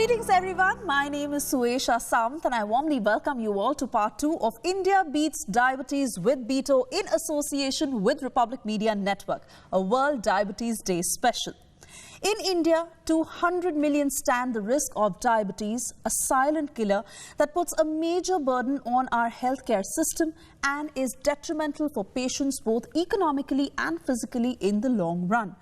Greetings everyone, my name is Suesha Samt and I warmly welcome you all to part 2 of India Beats Diabetes with BeatO in association with Republic Media Network, a World Diabetes Day special. In India, 200 million stand the risk of diabetes, a silent killer that puts a major burden on our healthcare system and is detrimental for patients both economically and physically in the long run.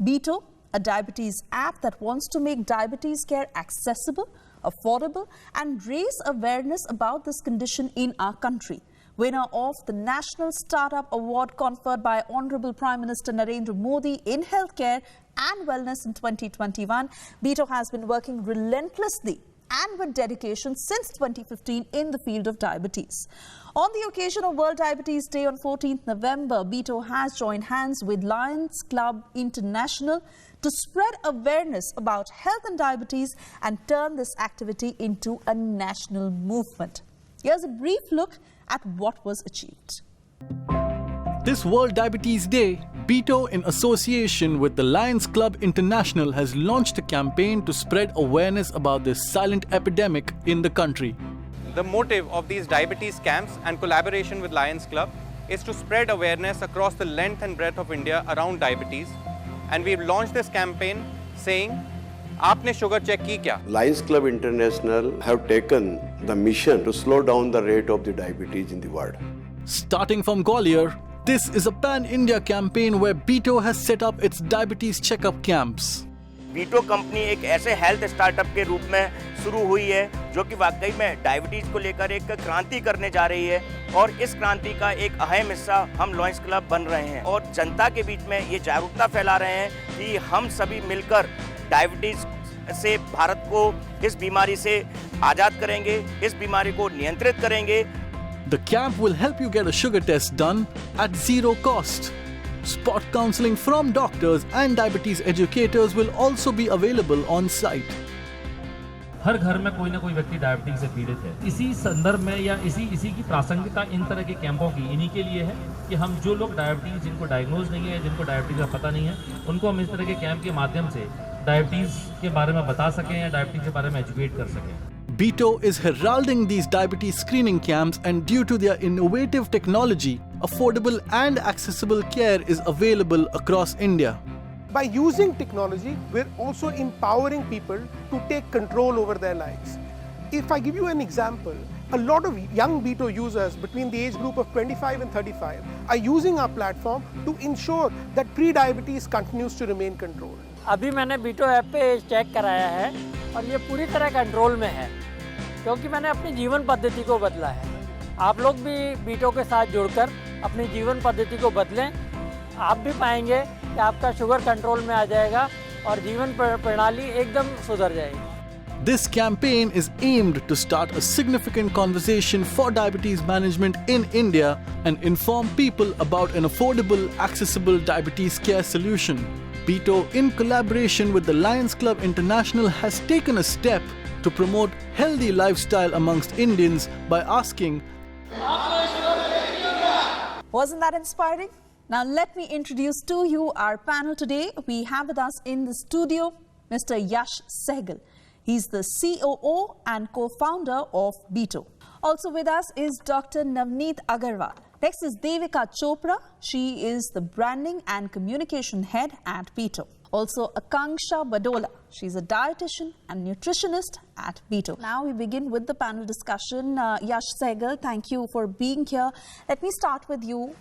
BeatO, a diabetes app that wants to make diabetes care accessible, affordable and raise awareness about this condition in our country. Winner of the National Startup Award conferred by Honorable Prime Minister Narendra Modi in healthcare and wellness in 2021, BeatO has been working relentlessly and with dedication since 2015 in the field of diabetes. On the occasion of World Diabetes Day on 14th November, BeatO has joined hands with Lions Club International to spread awareness about health and diabetes and turn this activity into a national movement. Here's a brief look at what was achieved. This World Diabetes Day, BeatO in association with the Lions Club International has launched a campaign to spread awareness about this silent epidemic in the country. The motive of these diabetes camps and collaboration with Lions Club is to spread awareness across the length and breadth of India around diabetes. And we've launched this campaign saying, "Aapne sugar check ki kya?" Lions Club International have taken the mission to slow down the rate of the diabetes in the world. Starting from Gwalior, this is a pan-India campaign where BeatO has set up its diabetes checkup camps. BeatO company एक ऐसे health startup के रूप में शुरू हुई है जो कि वाकई में डायबिटीज को लेकर एक क्रांति करने जा रही है और इस क्रांति का एक अहम हिस्सा हम लॉयंस क्लब बन रहे हैं और जनता के बीच में ये जागरूकता फैला रहे हैं कि हम सभी मिलकर डायबिटीज से भारत को इस बीमारी से आज़ाद करेंगे, इस बीमारी को नियंत्रित करेंगे। The camp will help you get a sugar test done at zero cost. Spot counseling from doctors and diabetes educators will also be available on site. हर घर में कोई ना कोई व्यक्ति डायबिटीज से पीड़ित है। इसी संदर्भ में या इसी की प्रासंगिकता इन तरह के कैंपों की इन्हीं के लिए है कि हम जो लोग डायबिटीज जिनको डायग्नोज नहीं है, जिनको डायबिटीज का पता नहीं है, उनको हम इस तरह के कैंप के माध्यम से डायबिटीज के बारे में बता सकें या डायबिटीज के बारे में एजुकेट कर सकें। BeatO is heralding these diabetes screening camps, and due to their innovative technology, affordable and accessible care is available across India. By using technology, we're also empowering people to take control over their lives. If I give you an example, a lot of young BeatO users between the age group of 25 and 35 are using our platform to ensure that pre-diabetes continues to remain controlled. अभी मैंने BeatO app पे check कराया है और ये पूरी तरह control में है क्योंकि मैंने अपनी जीवन पद्धति को बदला है। आप लोग भी BeatO के साथ जुड़कर अपनी जीवन पद्धति को बदलें, आप भी पाएंगे कि आपका शुगर कंट्रोल में आ जाएगा और जीवन प्रणाली एकदम सुधर जाएगी। This campaign is aimed to start a significant conversation for diabetes management in India and inform people about an affordable, accessible diabetes care solution. BeatO, in collaboration with the Lions Club International, has taken a step to promote healthy lifestyle amongst Indians by asking, Wasn't that inspiring? Now let me introduce to you our panel today. We have with us in the studio Mr. Yash Sehgal. He's the COO and co-founder of BeatO. Also with us is Dr. Navneet Agarwal. Next is Devika Chopra. She is the branding and communication head at BeatO. Also Akanksha Badola. She's a dietitian and nutritionist at BeatO. Now we begin with the panel discussion. Yash Sehgal, thank you for being here. Let me start with you.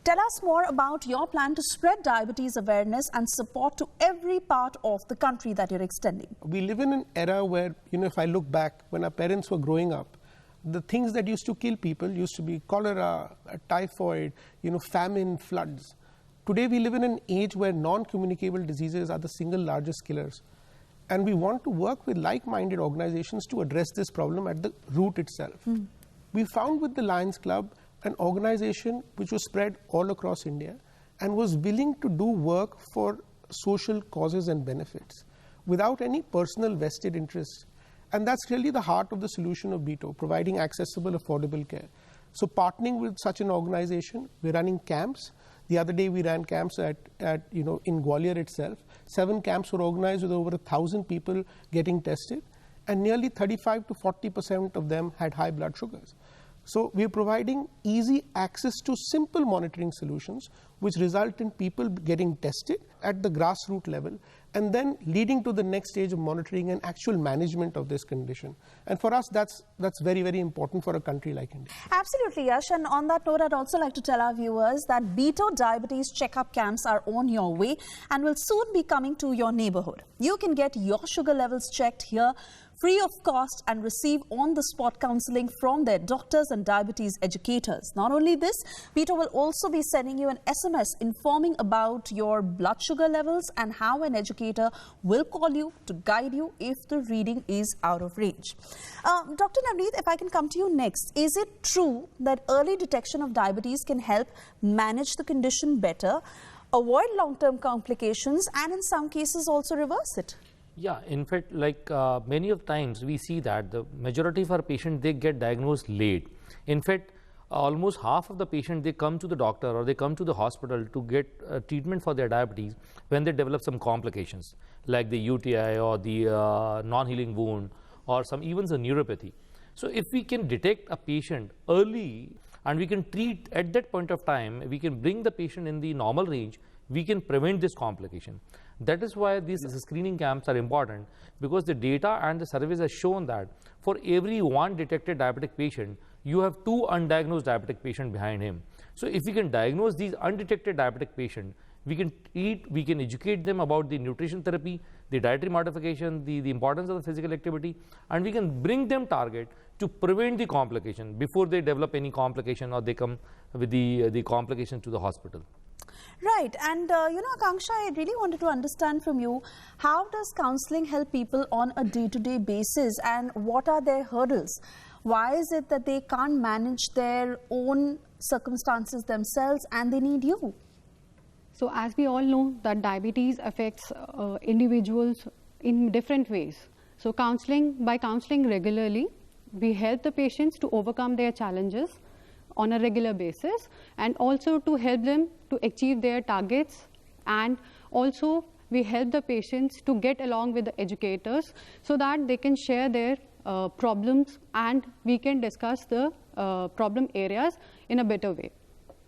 Tell us more about your plan to spread diabetes awareness and support to every part of the country that you're extending. We live in an era where, if I look back, when our parents were growing up, the things that used to kill people used to be cholera, typhoid, famine, floods. Today we live in an age where non-communicable diseases are the single largest killers. And we want to work with like-minded organizations to address this problem at the root itself. We found with the Lions Club an organization which was spread all across India and was willing to do work for social causes and benefits without any personal vested interest. And that's really the heart of the solution of BeatO, providing accessible, affordable care. So partnering with such an organization, we're running camps. The other day we ran camps in Gwalior itself. 7 camps were organized with over 1,000 people getting tested. and nearly 35 to 40% of them had high blood sugars. So we are providing easy access to simple monitoring solutions which result in people getting tested at the grassroots level and then leading to the next stage of monitoring and actual management of this condition. And for us, that's very, very important for a country like India. Absolutely, Yash. And on that note, I'd also like to tell our viewers that BeatO diabetes checkup camps are on your way and will soon be coming to your neighborhood. You can get your sugar levels checked here free of cost and receive on-the-spot counseling from their doctors and diabetes educators. Not only this, BeatO will also be sending you an SMS informing about your blood sugar levels and how an educator will call you to guide you if the reading is out of range. Dr. Navneet, if I can come to you next, is it true that early detection of diabetes can help manage the condition better, avoid long-term complications, and in some cases also reverse it? Yeah, in fact, like many of times we see that the majority of our patients, they get diagnosed late. In fact, almost half of the patients, they come to the doctor or they come to the hospital to get treatment for their diabetes when they develop some complications like the UTI or the non-healing wound or even some neuropathy. So if we can detect a patient early and we can treat at that point of time, we can bring the patient in the normal range, we can prevent this complication. That is why these screening camps are important, because the data and the surveys have shown that for every one detected diabetic patient, you have 2 undiagnosed diabetic patients behind him. So if we can diagnose these undetected diabetic patients, we can treat, we can educate them about the nutrition therapy, the dietary modification, the importance of the physical activity, and we can bring them target to prevent the complication before they develop any complication or they come with the complication to the hospital. Right, and Akanksha, I really wanted to understand from you, how does counseling help people on a day-to-day basis and what are their hurdles? Why is it that they can't manage their own circumstances themselves and they need you? So as we all know that diabetes affects individuals in different ways. So by counseling regularly, we help the patients to overcome their challenges on a regular basis and also to help them to achieve their targets, and also we help the patients to get along with the educators so that they can share their problems and we can discuss the problem areas in a better way.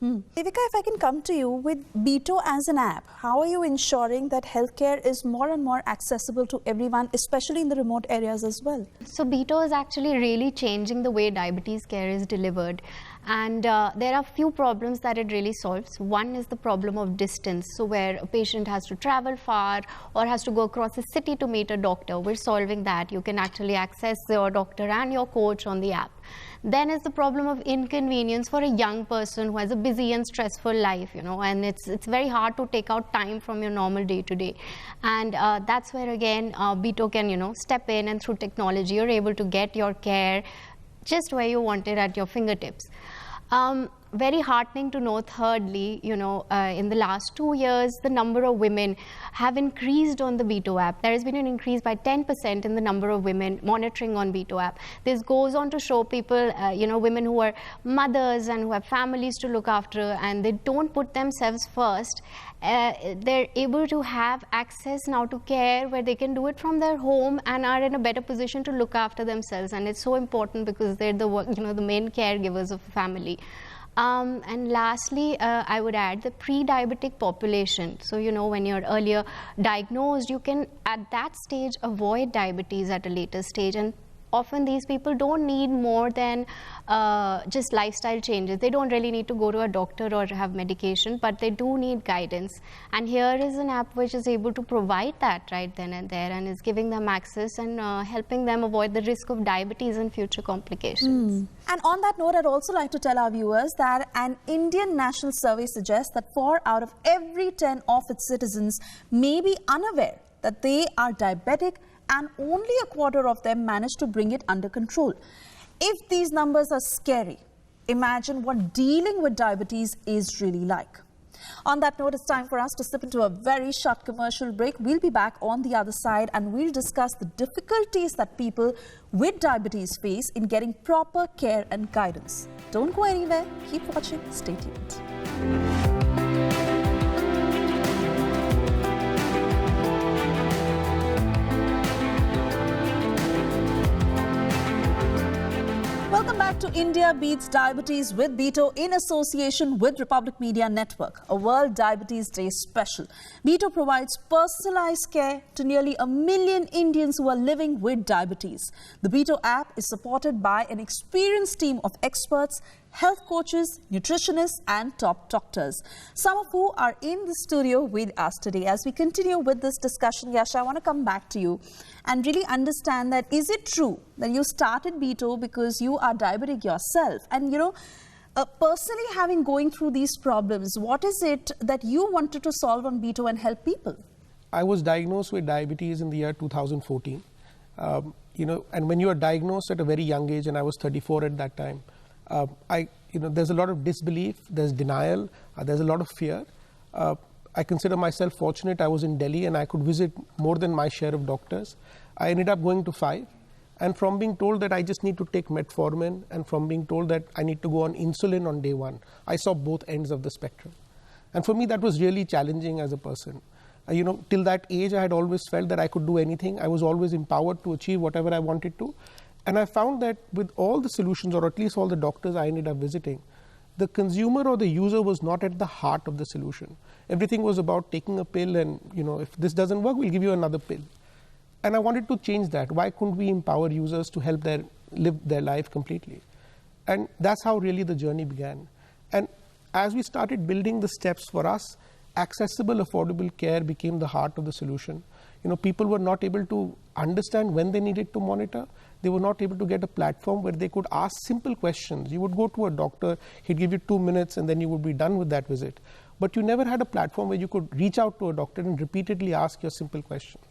Devika, if I can come to you with BeatO as an app, how are you ensuring that healthcare is more and more accessible to everyone, especially in the remote areas as well? So BeatO is actually really changing the way diabetes care is delivered. And there are few problems that it really solves. One is the problem of distance, so where a patient has to travel far or has to go across a city to meet a doctor. We're solving that. You can actually access your doctor and your coach on the app. Then is the problem of inconvenience for a young person who has a busy and stressful life, and it's very hard to take out time from your normal day-to-day. And that's where again BeatO can step in, and through technology you're able to get your care just where you want it at your fingertips. Very heartening to know, thirdly, in the last 2 years, the number of women have increased on the BeatO app. There has been an increase by 10% in the number of women monitoring on BeatO app. This goes on to show people, women who are mothers and who have families to look after, and they don't put themselves first. They're able to have access now to care where they can do it from their home and are in a better position to look after themselves. And it's so important because they're the main caregivers of a family. And lastly, I would add the pre-diabetic population. So, when you're earlier diagnosed, you can at that stage avoid diabetes at a later stage. And often these people don't need more than just lifestyle changes. They don't really need to go to a doctor or have medication, but they do need guidance. And here is an app which is able to provide that right then and there, and is giving them access and helping them avoid the risk of diabetes and future complications. And on that note, I'd also like to tell our viewers that an Indian national survey suggests that 4 out of every 10 of its citizens may be unaware that they are diabetic, and only a quarter of them manage to bring it under control. If these numbers are scary, imagine what dealing with diabetes is really like. On that note, it's time for us to slip into a very short commercial break. We'll be back on the other side and we'll discuss the difficulties that people with diabetes face in getting proper care and guidance. Don't go anywhere. Keep watching. Stay tuned. to India Beats Diabetes with BeatO in association with Republic Media Network, a World Diabetes Day special. BeatO provides personalized care to nearly 1 million Indians who are living with diabetes. The BeatO app is supported by an experienced team of experts, health coaches, nutritionists and top doctors, some of who are in the studio with us today. As we continue with this discussion, Yash, I want to come back to you and really understand that, is it true that you started BeatO because you are diabetic yourself? And personally going through these problems, what is it that you wanted to solve on BeatO and help people? I was diagnosed with diabetes in the year 2014. And when you are diagnosed at a very young age, and I was 34 at that time, there's a lot of disbelief, there's denial, there's a lot of fear. I consider myself fortunate. I was in Delhi and I could visit more than my share of doctors. I ended up going to 5. And from being told that I just need to take metformin, and from being told that I need to go on insulin on day 1, I saw both ends of the spectrum. And for me, that was really challenging as a person. Till that age, I had always felt that I could do anything. I was always empowered to achieve whatever I wanted to. And I found that with all the solutions, or at least all the doctors I ended up visiting, the consumer or the user was not at the heart of the solution. Everything was about taking a pill and, if this doesn't work, we'll give you another pill. And I wanted to change that. Why couldn't we empower users to help live their life completely? And that's how really the journey began. And as we started building the steps for us, accessible, affordable care became the heart of the solution. People were not able to understand when they needed to monitor. They were not able to get a platform where they could ask simple questions. You would go to a doctor, he'd give you 2 minutes, and then you would be done with that visit. But you never had a platform where you could reach out to a doctor and repeatedly ask your simple questions.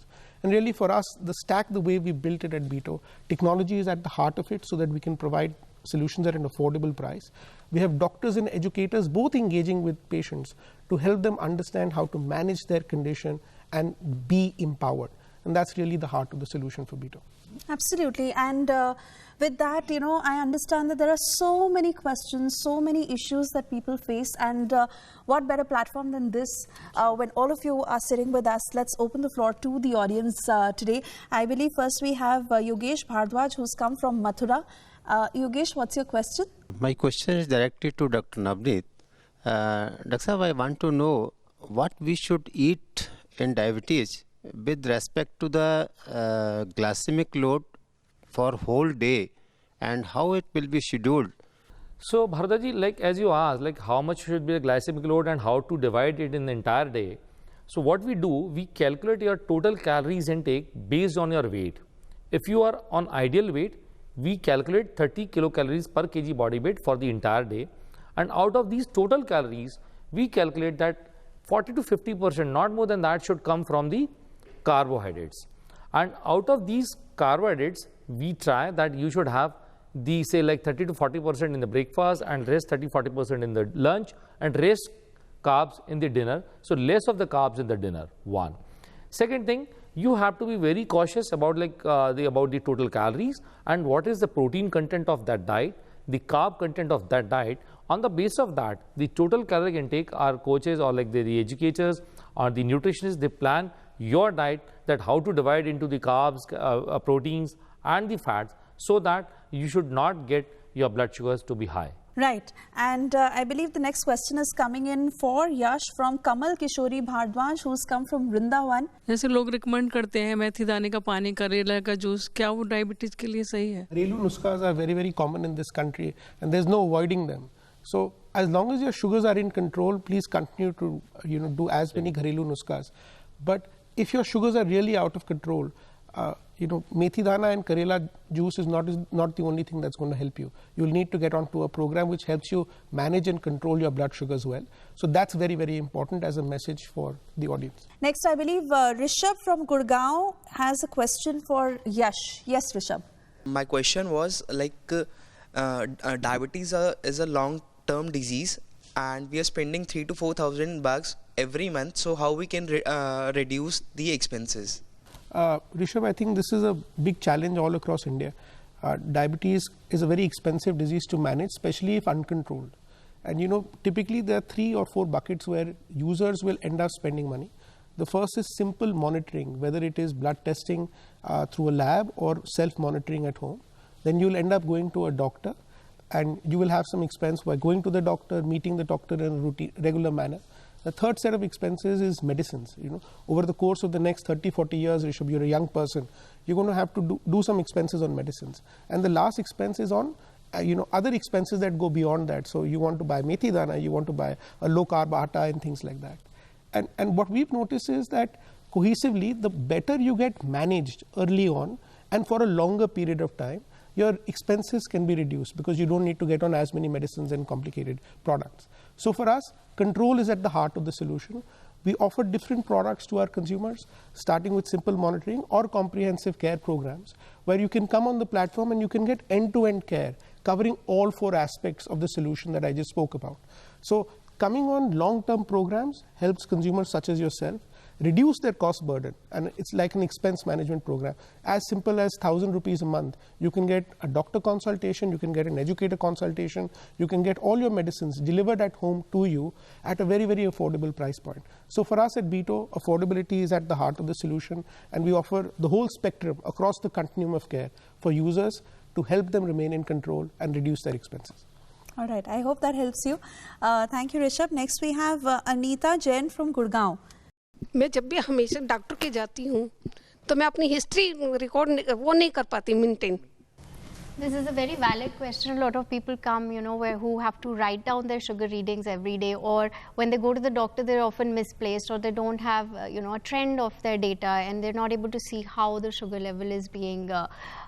And really for us, the stack, the way we built it at BeatO, technology is at the heart of it so that we can provide solutions at an affordable price. We have doctors and educators both engaging with patients to help them understand how to manage their condition and be empowered. And that's really the heart of the solution for BeatO. Absolutely. And with that, I understand that there are so many questions, so many issues that people face. And what better platform than this when all of you are sitting with us? Let's open the floor to the audience today. I believe first we have Yogesh Bhardwaj, who's come from Mathura. Yogesh, what's your question? My question is directed to Dr. Navneet. Dr. Saab, I want to know what we should eat in diabetes with respect to the glycemic load for whole day and how it will be scheduled. So Bhardaji, as you asked, how much should be the glycemic load and how to divide it in the entire day. So what we do, we calculate your total calories intake based on your weight. If you are on ideal weight, we calculate 30 kilocalories per kg body weight for the entire day. And out of these total calories, we calculate that 40 to 50%, not more than that, should come from the carbohydrates. And out of these carbohydrates, we try that you should have the 30 to 40% in the breakfast and rest 30-40% in the lunch and rest carbs in the dinner. So less of the carbs in the dinner, 1. Second thing, you have to be very cautious about the total calories and what is the protein content of that diet, the carb content of that diet. On the basis of that, the total caloric intake, our coaches or the educators or the nutritionists, they plan your diet, that how to divide into the carbs, proteins and the fats, so that you should not get your blood sugars to be high. Right. And I believe the next question is coming in for Yash from Kamal Kishori Bhardwaj, who's come from Vrindavan. जैसे लोग recommend करते हैं मेथी दाने का पानी, करेला का juice, क्या वो डायबिटीज के लिए सही है? घरेलू नुस्खाs are very, very common in this country and there's no avoiding them. So as long as your sugars are in control, please continue to do as many घरेलू नुस्खाs. But if your sugars are really out of control, methi dana and karela juice is not the only thing that's going to help you. You'll need to get onto a program which helps you manage and control your blood sugars well. So that's very, very important as a message for the audience. Next, I believe Rishabh from Gurgaon has a question for Yash. Yes, Rishabh. My question was diabetes is a long-term disease and we are spending 3,000 to 4,000 bucks every month. So how we can reduce the expenses? Rishabh, I think this is a big challenge all across India. Diabetes is a very expensive disease to manage, especially if uncontrolled. And typically there are 3 or 4 buckets where users will end up spending money. The first is simple monitoring, whether it is blood testing through a lab or self-monitoring at home. Then you'll end up going to a doctor. and you will have some expense by going to the doctor, meeting the doctor in a regular manner. The third set of expenses is medicines. Over the course of the next 30-40 years, Rishabh, you're a young person, you're going to have to do some expenses on medicines. And the last expense is on other expenses that go beyond that. So you want to buy methi dana, you want to buy a low carb atta and things like that. And what we've noticed is that cohesively, the better you get managed early on and for a longer period of time, your expenses can be reduced because you don't need to get on as many medicines and complicated products. So for us, control is at the heart of the solution. We offer different products to our consumers, starting with simple monitoring or comprehensive care programs, where you can come on the platform and you can get end-to-end care, covering all 4 aspects of the solution that I just spoke about. So coming on long-term programs helps consumers such as yourself reduce their cost burden, and it's like an expense management program. As simple as 1,000 rupees a month, you can get a doctor consultation, you can get an educator consultation, you can get all your medicines delivered at home to you at a very, very affordable price point. So for us at BeatO, affordability is at the heart of the solution, and we offer the whole spectrum across the continuum of care for users to help them remain in control and reduce their expenses. All right, I hope that helps you. Thank you, Rishabh. Next we have Anita Jain from Gurgaon. मैं जब भी हमेशा doctor के जाती हूँ तो मैं अपनी हिस्ट्री रिकॉर्ड वो नहीं कर पाती maintain. This is a very valid question. A lot of people come, who have to write down their sugar readings every day, or when they go to the doctor, they're often misplaced, or they don't have, a trend of their data, and they're not able to see how the sugar level is being,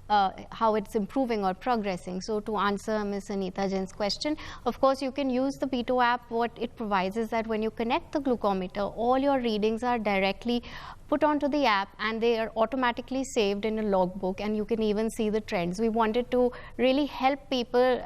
how it's improving or progressing. So to answer Ms. Anita Jain's question, of course, you can use the BeatO app. What it provides is that when you connect the glucometer, all your readings are directly put onto the app and they are automatically saved in a logbook, and you can even see the trends. We wanted to really help people,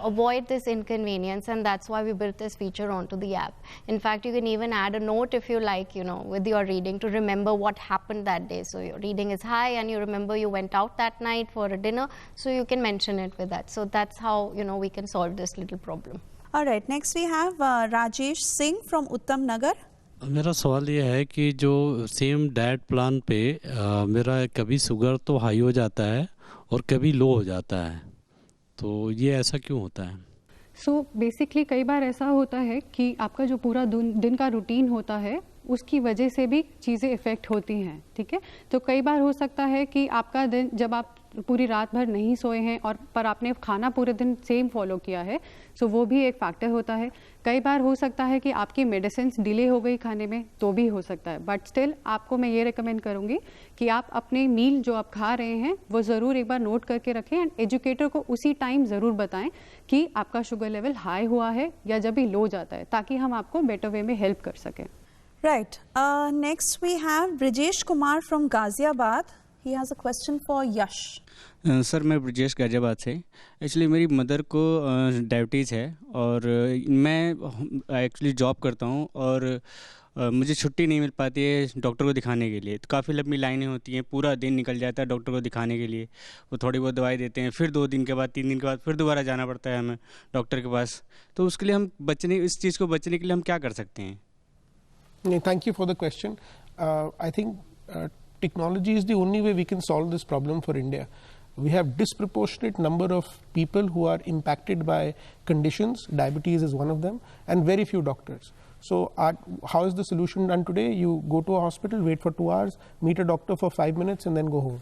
avoid this inconvenience, and that's why we built this feature onto the app. In fact, you can even add a note if you like, with your reading to remember what happened that day. So your reading is high and you remember you went out that night for a dinner, so you can mention it with that. So that's how, we can solve this little problem. All right, next we have Rajesh Singh from Uttam Nagar. मेरा सवाल ये है कि जो same diet plan पे मेरा कभी sugar तो हाई हो जाता है और कभी लो हो जाता है, तो ये ऐसा क्यों होता है? सो बेसिकली कई बार ऐसा होता है कि आपका जो पूरा दिन का रूटीन होता है उसकी वजह से भी चीज़ें इफ़ेक्ट होती हैं, ठीक है. तो कई बार हो सकता है कि आपका दिन, जब आप पूरी रात भर नहीं सोए हैं और पर आपने खाना पूरे दिन सेम फॉलो किया है, सो वो भी एक फैक्टर होता है. कई बार हो सकता है कि आपकी मेडिसिन्स डिले हो गई खाने में, तो भी हो सकता है. बट स्टिल आपको मैं ये रिकमेंड करूँगी कि आप अपने मील जो आप खा रहे हैं वो ज़रूर एक बार नोट करके रखें, एंड एजुकेटर को उसी टाइम ज़रूर बताएं कि आपका शुगर लेवल हाई हुआ है या जब भी लो जाता है, ताकि हम आपको बेटर वे में हेल्प कर सकें. Right. Next we have Brijesh Kumar from Ghaziabad. He has a question for Yash. Sir मैं ब्रजेश गाजियाबाद से. एक्चुअली मेरी मदर को डायबिटीज़ है और मैं एक्चुअली जॉब करता हूँ और मुझे छुट्टी नहीं मिल पाती है डॉक्टर को दिखाने के लिए. तो काफ़ी लंबी लाइनें होती हैं, पूरा दिन निकल जाता है डॉक्टर को दिखाने के लिए. वो थोड़ी बहुत दवाई देते हैं, फिर 2 दिन के बाद 3 दिन के बाद फिर दोबारा जाना पड़ता है हमें डॉक्टर के पास. तो उसके लिए हम इस चीज़ को बचने के लिए हम क्या कर सकते हैं? Thank you for the question. I think technology is the only way we can solve this problem for India. We have disproportionate number of people who are impacted by conditions. Diabetes is one of them, and very few doctors. So how is the solution done today? You go to a hospital, wait for 2 hours, meet a doctor for 5 minutes, and then go home.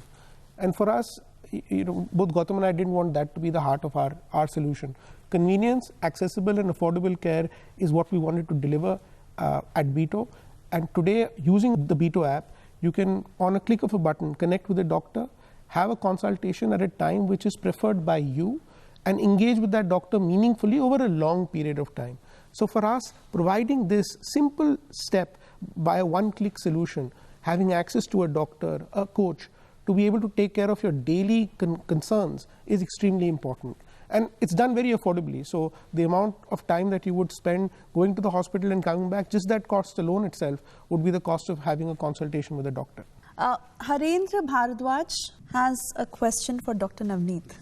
And for us, both Gautam and I didn't want that to be the heart of our solution. Convenience, accessible and affordable care is what we wanted to deliver at BeatO. And today, using the BeatO app, you can, on a click of a button, connect with a doctor, have a consultation at a time which is preferred by you, and engage with that doctor meaningfully over a long period of time. So for us, providing this simple step by a one-click solution, having access to a doctor, a coach, to be able to take care of your daily concerns is extremely important. And it's done very affordably. So the amount of time that you would spend going to the hospital and coming back, just that cost alone itself would be the cost of having a consultation with a doctor. Harendra Bharadwaj has a question for Dr. Navneet.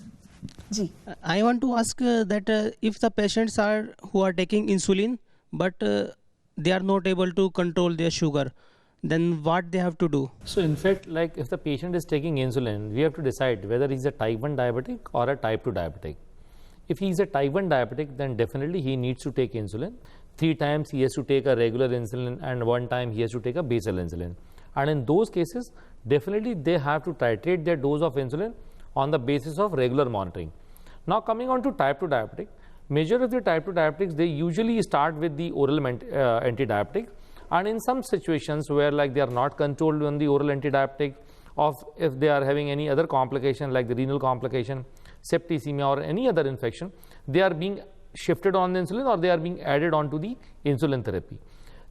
Ji. I want to ask that if the patients who are taking insulin, but they are not able to control their sugar, then what they have to do? So in fact, like if the patient is taking insulin, we have to decide whether he's a type 1 diabetic or a type 2 diabetic. If he is a type 1 diabetic, then definitely he needs to take insulin. 3 times he has to take a regular insulin and 1 time he has to take a basal insulin. And in those cases, definitely they have to titrate their dose of insulin on the basis of regular monitoring. Now coming on to type 2 diabetic, major of the type 2 diabetics, they usually start with the oral antidiabetic, and in some situations where like they are not controlled on the oral antidiabetic, or if they are having any other complication like the renal complication, septicemia or any other infection, they are being shifted on the insulin or they are being added onto the insulin therapy.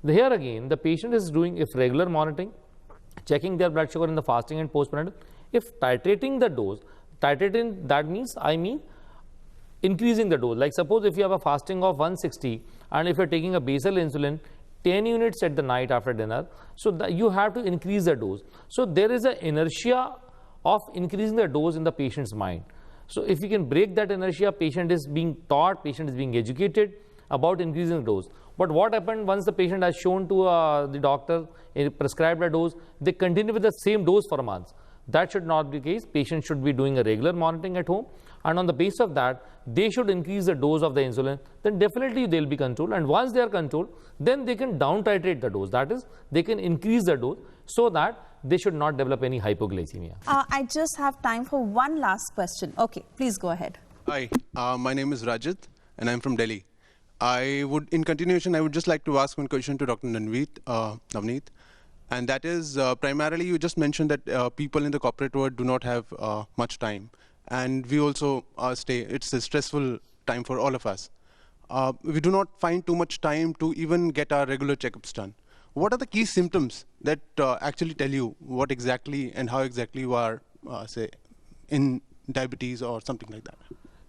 Here again, the patient is doing, if regular monitoring, checking their blood sugar in the fasting and postprandial, if titrating the dose, titrating, that means increasing the dose. Like suppose if you have a fasting of 160 and if you are taking a basal insulin 10 units at the night after dinner, so you have to increase the dose. So there is an inertia of increasing the dose in the patient's mind. So if you can break that inertia, patient is being taught, patient is being educated about increasing the dose. But what happened once the patient has shown to the doctor, prescribed a dose, they continue with the same dose for months. That should not be the case. Patient should be doing a regular monitoring at home, and on the basis of that, they should increase the dose of the insulin. Then definitely they'll be controlled, and once they are controlled, then they can down titrate the dose. That is, they can increase the dose so that they should not develop any hypoglycemia. I just have time for one last question. Okay, please go ahead. Hi, my name is Rajat and I'm from Delhi. In continuation, I would just like to ask one question to Dr. Navneet. And that is, primarily you just mentioned that people in the corporate world do not have much time. And we also it's a stressful time for all of us. We do not find too much time to even get our regular checkups done. What are the key symptoms that actually tell you what exactly and how exactly you are, say, in diabetes or something like that?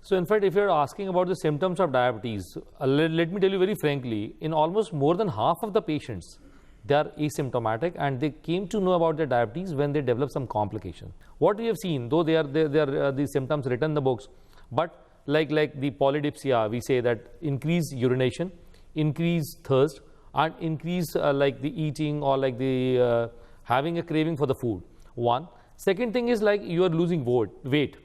So in fact, if you're asking about the symptoms of diabetes, let me tell you very frankly, in almost more than half of the patients, they are asymptomatic and they came to know about their diabetes when they develop some complication. What we have seen, though they are these symptoms written in the books, but like the polydipsia, we say that increase urination, increase thirst, and increase like the eating or like the having a craving for the food. One. Second thing is like you are losing weight.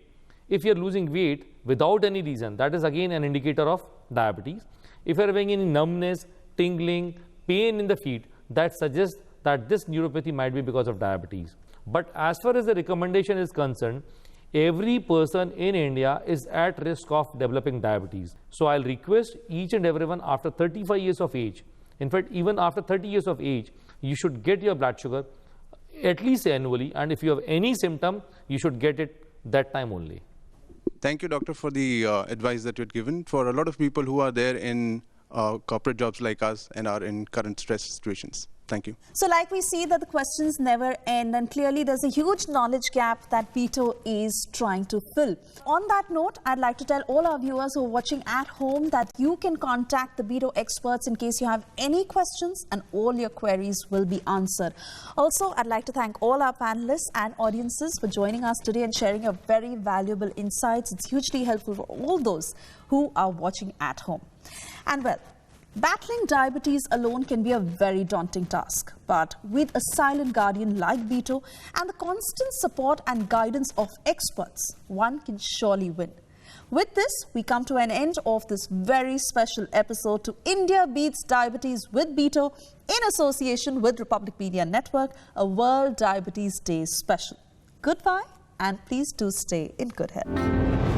If you are losing weight without any reason, that is again an indicator of diabetes. If you are having any numbness, tingling, pain in the feet, that suggests that this neuropathy might be because of diabetes. But as far as the recommendation is concerned, every person in India is at risk of developing diabetes. So I'll request each and everyone after 35 years of age, in fact even after 30 years of age, you should get your blood sugar at least annually, and if you have any symptom, you should get it that time only. Thank you, doctor, for the advice that you had given. For a lot of people who are there in corporate jobs like us and are in current stress situations. Thank you. So like we see that the questions never end, and clearly there's a huge knowledge gap that BeatO is trying to fill. On that note, I'd like to tell all our viewers who are watching at home that you can contact the BeatO experts in case you have any questions, and all your queries will be answered. Also, I'd like to thank all our panelists and audiences for joining us today and sharing your very valuable insights. It's hugely helpful for all those who are watching at home. And well, battling diabetes alone can be a very daunting task, but with a silent guardian like BeatO and the constant support and guidance of experts, one can surely win. With this, we come to an end of this very special episode to India Beats Diabetes with BeatO in association with Republic Media Network, a World Diabetes Day special. Goodbye, and please do stay in good health.